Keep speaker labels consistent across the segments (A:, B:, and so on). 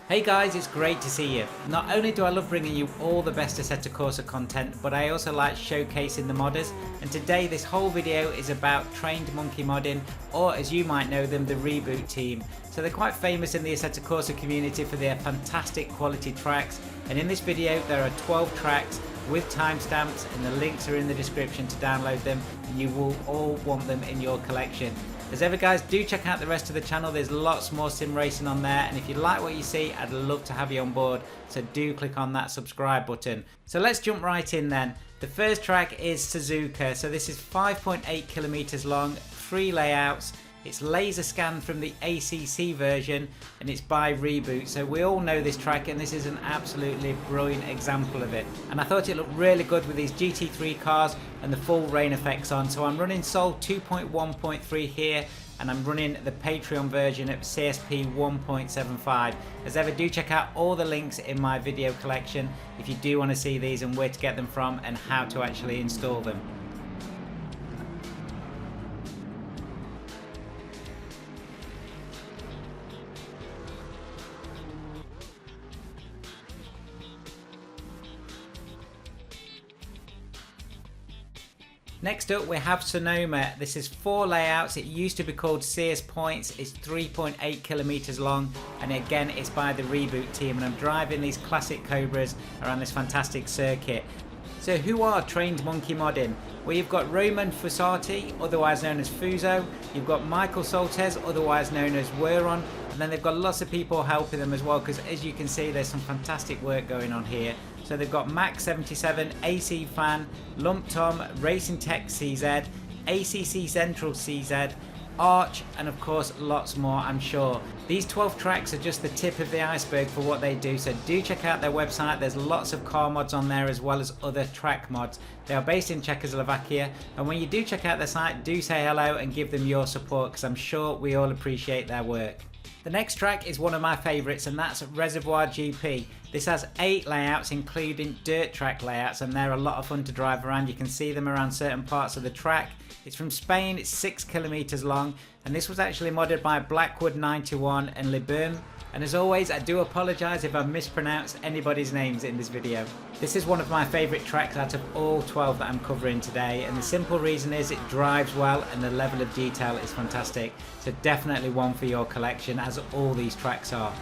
A: Hey guys, it's great to see you. Not only do I love bringing you all the best Assetto Corsa content, but I also like showcasing the modders, and today this whole video is about Trained Monkey Modding, or as you might know them, the Reboot team. So they're quite famous in the Assetto Corsa community for their fantastic quality tracks, and in this video there are 12 tracks with timestamps, and the links are in the description to download them, and you will all want them in your collection. As ever guys, do check out the rest of the channel, there's lots more sim racing on there, and if you like what you see, I'd love to have you on board, so do click on that subscribe button. So let's jump right in then. The first track is Suzuka, so this is 5.8 kilometers long, 3 layouts. It's laser scanned from the ACC version and it's by Reboot, so we all know this track and this is an absolutely brilliant example of it. And I thought it looked really good with these GT3 cars and the full rain effects on. So I'm running Sol 2.1.3 here and I'm running the Patreon version at CSP 1.75. As ever, do check out all the links in my video collection if you do want to see these and where to get them from and how to actually install them. Next up we have Sonoma. This is 4 layouts. It used to be called Sears Points. It's 3.8 kilometers long and again it's by the Reboot team, and I'm driving these classic Cobras around this fantastic circuit. So who are Trained Monkey Modding? Well, you've got Roman Fossati, otherwise known as Fuso. You've got Michael Soltes, otherwise known as Weron. And then they've got lots of people helping them as well, because as you can see there's some fantastic work going on here. So they've got Max77, AC Fan, Lump Tom, Racing Tech CZ, ACC Central CZ, Arch, and of course lots more, I'm sure. These 12 tracks are just the tip of the iceberg for what they do, so do check out their website. There's lots of car mods on there as well as other track mods. They are based in Czechoslovakia, and when you do check out their site, do say hello and give them your support, because I'm sure we all appreciate their work. The next track is one of my favourites, and that's Reservoir GP. This has 8 layouts including dirt track layouts, and they're a lot of fun to drive around. You can see them around certain parts of the track. It's from Spain, it's 6 kilometers long, and this was actually modded by Blackwood 91 and Libum. And as always, I do apologise if I mispronounce anybody's names in this video. This is one of my favourite tracks out of all 12 that I'm covering today, and the simple reason is it drives well and the level of detail is fantastic. So definitely one for your collection, as all these tracks are.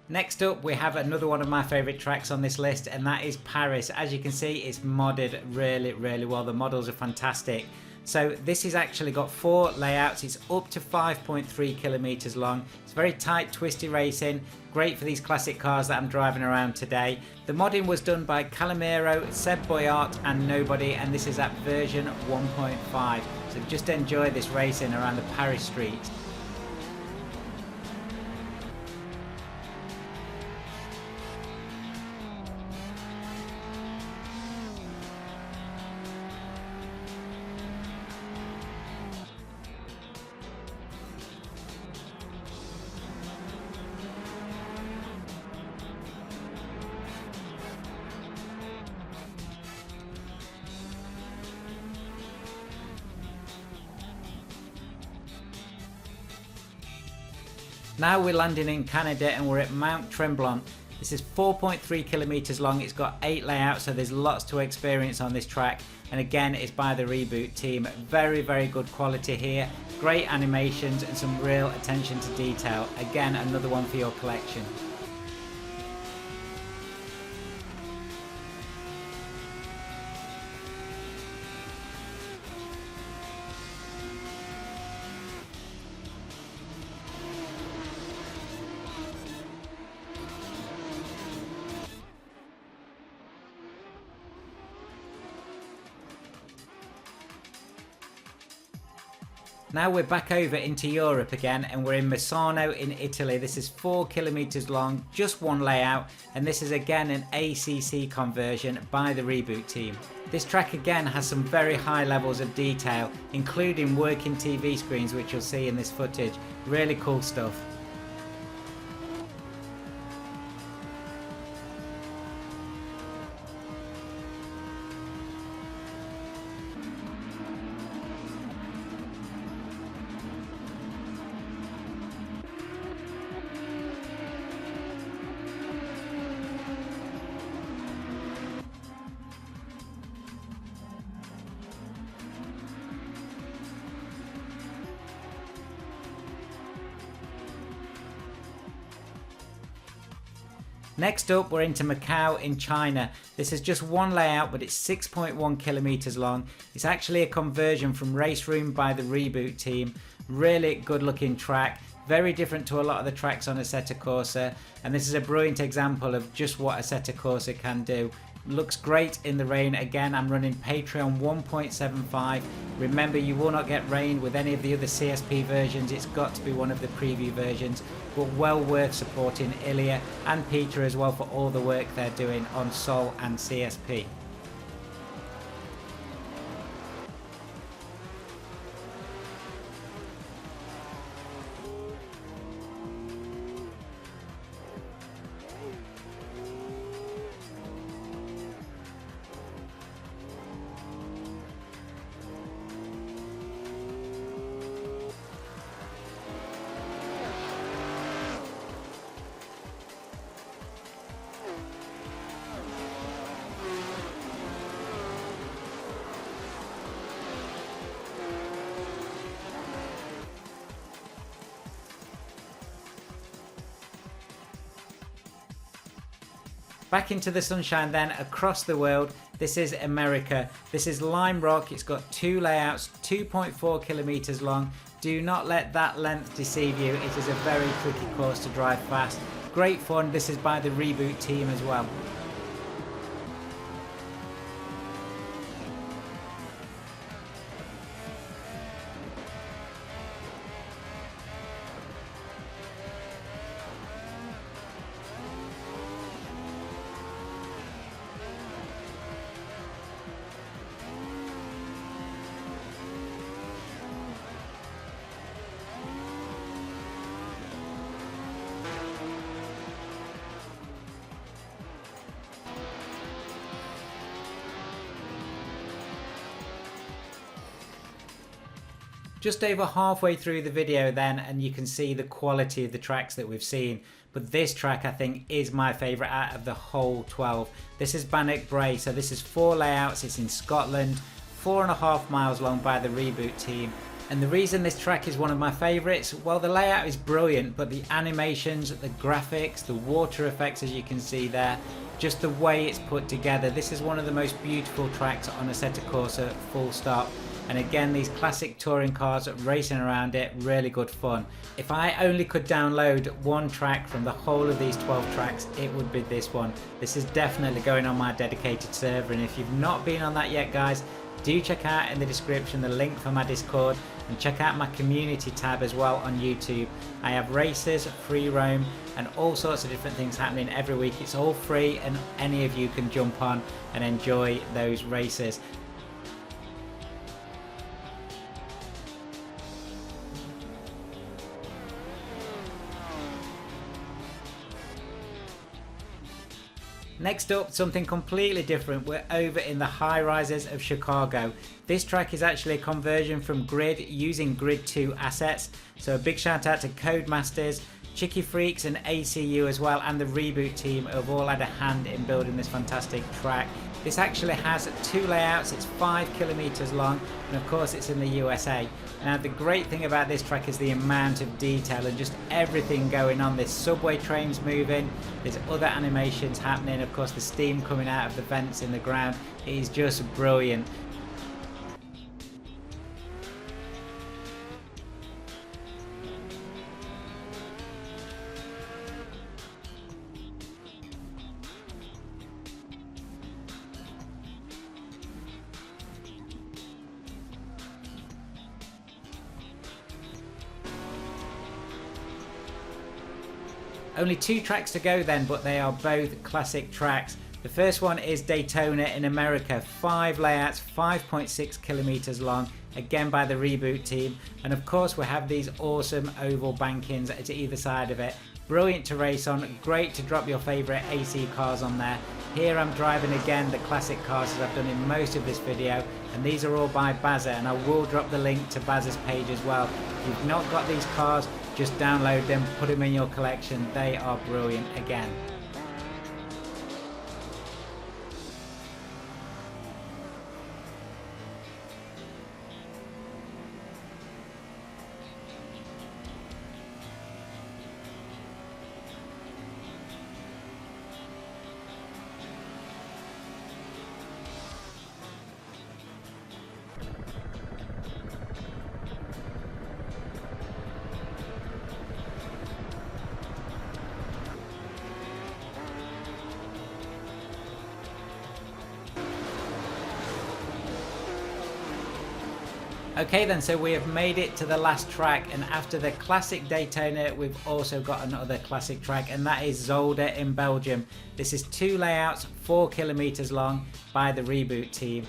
A: Next up we have another one of my favourite tracks on this list, and that is Paris. As you can see, it's modded really well. The models are fantastic. So this has actually got 4 layouts. It's up to 5.3 kilometers long. It's very tight, twisty racing. Great for these classic cars that I'm driving around today. The modding was done by Calimero, Seb Boyart and Nobody, and this is at version 1.5. So just enjoy this racing around the Paris streets. Now we're landing in Canada and we're at Mont Tremblant. This is 4.3 kilometers long. It's got 8 layouts, so there's lots to experience on this track. And again, it's by the Reboot team. Very good quality here. Great animations and some real attention to detail. Again, another one for your collection. Now we're back over into Europe again, and we're in Misano in Italy. This is 4 kilometers long, just one layout, and this is again an ACC conversion by the Reboot team. This track again has some very high levels of detail, including working TV screens, which you'll see in this footage. Really cool stuff. Next up, we're into Macau in China. This is just one layout, but it's 6.1 kilometers long. It's actually a conversion from Race Room by the Reboot team. Really good looking track. Very different to a lot of the tracks on Assetto Corsa. And this is a brilliant example of just what Assetto Corsa can do. Looks great in the rain. Again, I'm running Patreon 1.75. Remember, you will not get rain with any of the other CSP versions. It's got to be one of the preview versions, but well worth supporting Ilya and Peter as well for all the work they're doing on Sol and CSP. Back into the sunshine then, across the world. This is America. This is Lime Rock. It's got 2 layouts, 2.4 kilometers long. Do not let that length deceive you. It is a very tricky course to drive fast. Great fun. This is by the Reboot team as well. Just over halfway through the video then, and you can see the quality of the tracks that we've seen. But this track I think is my favourite out of the whole 12. This is Bannochbrae, so this is 4 layouts, it's in Scotland, 4.5 miles long by the Reboot team. And the reason this track is one of my favourites, well, the layout is brilliant, but the animations, the graphics, the water effects as you can see there, just the way it's put together. This is one of the most beautiful tracks on Assetto Corsa, full stop. And again, these classic touring cars racing around it, really good fun. If I only could download one track from the whole of these 12 tracks, it would be this one. This is definitely going on my dedicated server, and if you've not been on that yet, guys, do check out in the description the link for my Discord, and check out my community tab as well on YouTube. I have races, free roam, and all sorts of different things happening every week. It's all free, and any of you can jump on and enjoy those races. Next up, something completely different. We're over in the high rises of Chicago. This track is actually a conversion from Grid using Grid 2 assets. So a big shout out to Codemasters, Chicky Freaks and ACU as well, and the Reboot team have all had a hand in building this fantastic track. This actually has 2 layouts, it's 5 kilometers long, and of course it's in the USA. Now the great thing about this track is the amount of detail and just everything going on. There's subway trains moving, there's other animations happening, of course the steam coming out of the vents in the ground. It is just brilliant. Only 2 tracks to go then, but they are both classic tracks. The first one is Daytona in America, 5 layouts, 5.6 kilometers long, again by the Reboot team. And of course we have these awesome oval bankings at either side of it. Brilliant to race on, great to drop your favourite AC cars on there. Here I'm driving again the classic cars as I've done in most of this video, and these are all by Bazza, and I will drop the link to Bazza's page as well. If you've not got these cars, just download them, put them in your collection, they are brilliant again. Okay then, so we have made it to the last track, and after the classic Daytona we've also got another classic track, and that is Zolder in Belgium. This is 2 layouts, 4 kilometers long by the Reboot team.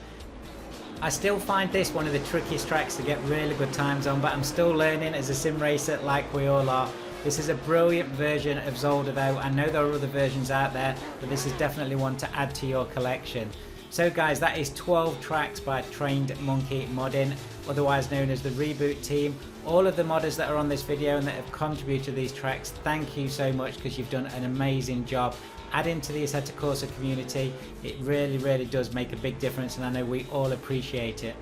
A: I still find this one of the trickiest tracks to get really good times on, but I'm still learning as a sim racer like we all are. This is a brilliant version of Zolder though. I know there are other versions out there, but this is definitely one to add to your collection. So guys, that is 12 tracks by Trained Monkey Modding, otherwise known as the Reboot team. All of the modders that are on this video and that have contributed to these tracks, thank you so much, because you've done an amazing job adding to the Assetto Corsa community. It really does make a big difference, and I know we all appreciate it.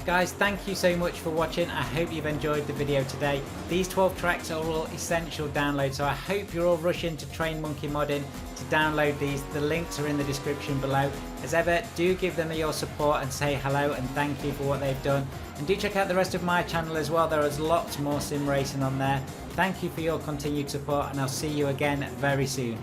A: Guys, thank you so much for watching. I hope you've enjoyed the video today. These 12 tracks are all essential downloads, so I hope you're all rushing to Train Monkey Modding to download these. The links are in the description below. As ever, do give them your support and say hello and thank you for what they've done. And do check out the rest of my channel as well. There is lots more sim racing on there. Thank you for your continued support, and I'll see you again very soon.